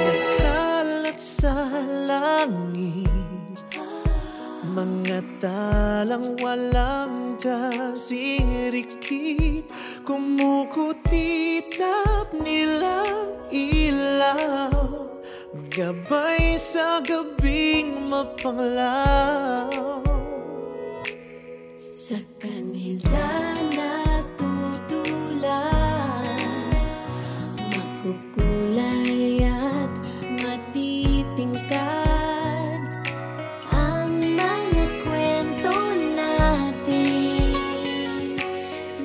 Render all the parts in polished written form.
Nagkalat sa langit mga talang walang kasing rikit, kumukutitap nilang ilaw, gabay sa gabing mapanglaw. Sa kanila natutulan, makukulay at matitingkad ang mga kwento natin,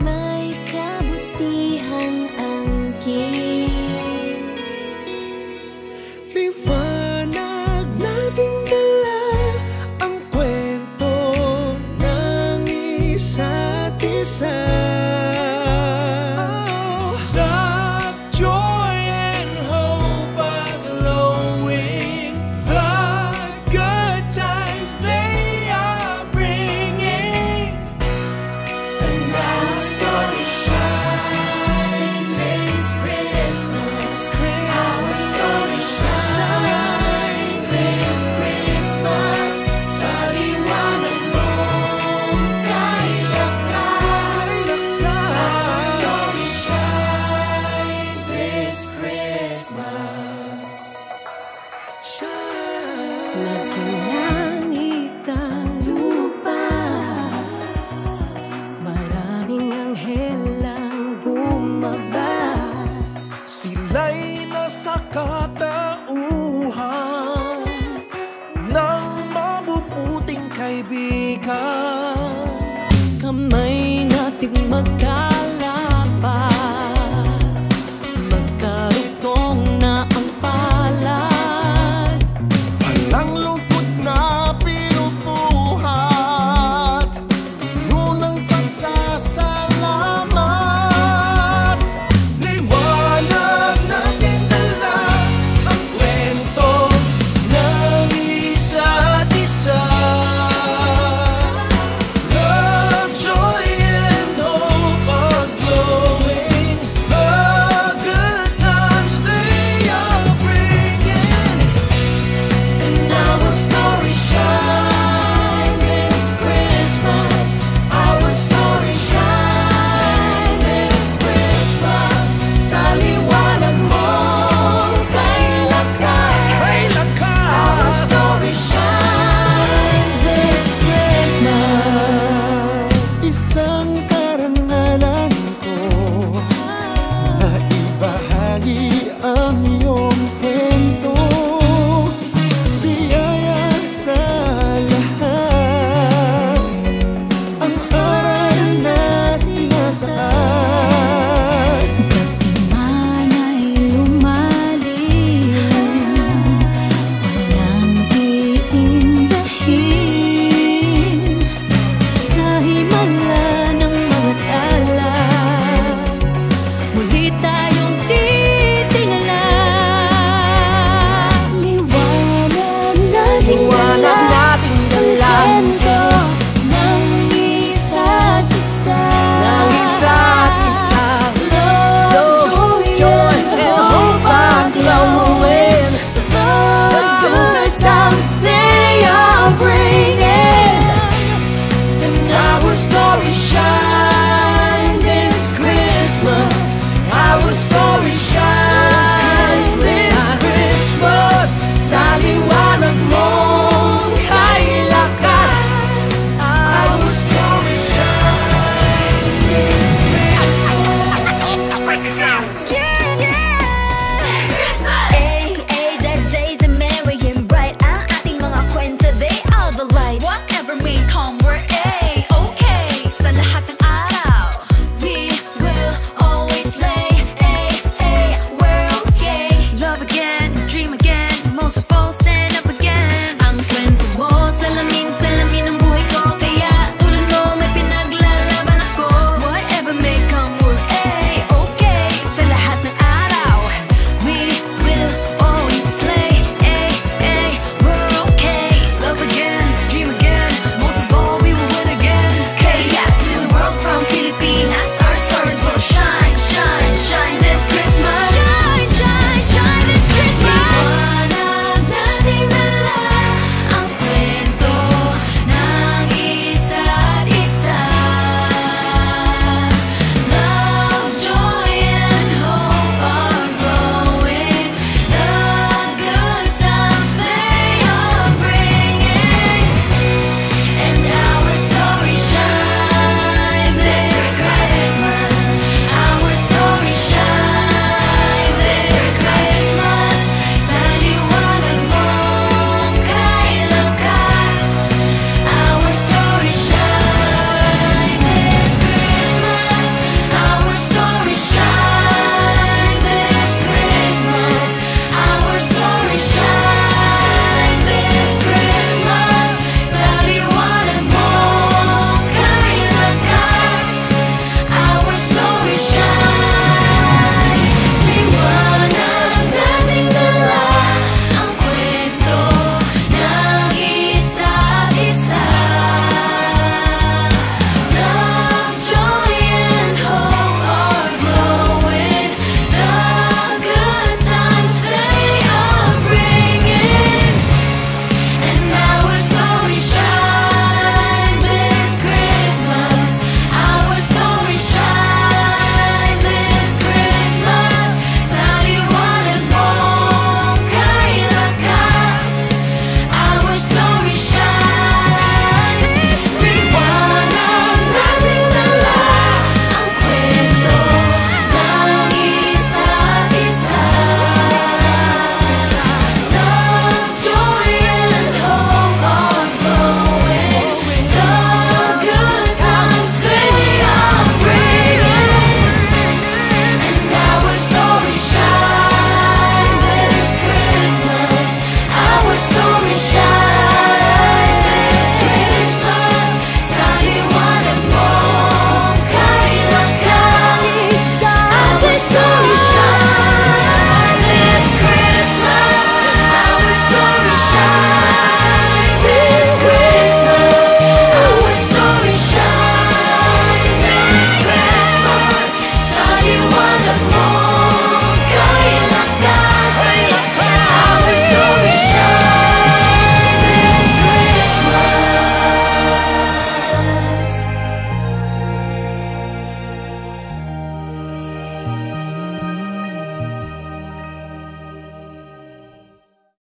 may kabutihang angkin. Liwanag nating dala ang kwento ng isa't isa. Love, joy, and hope are glowing. The good times they are bringing. And now our story shine this Christmas. Our story shine this Christmas. Sa liwanag mong kailakas. Our story shine this Christmas. Shine. Naging ang lupa, maraming anghel ang bumaba. Sila'y nasa katauhan ng mabubuting kaibigan. Kamay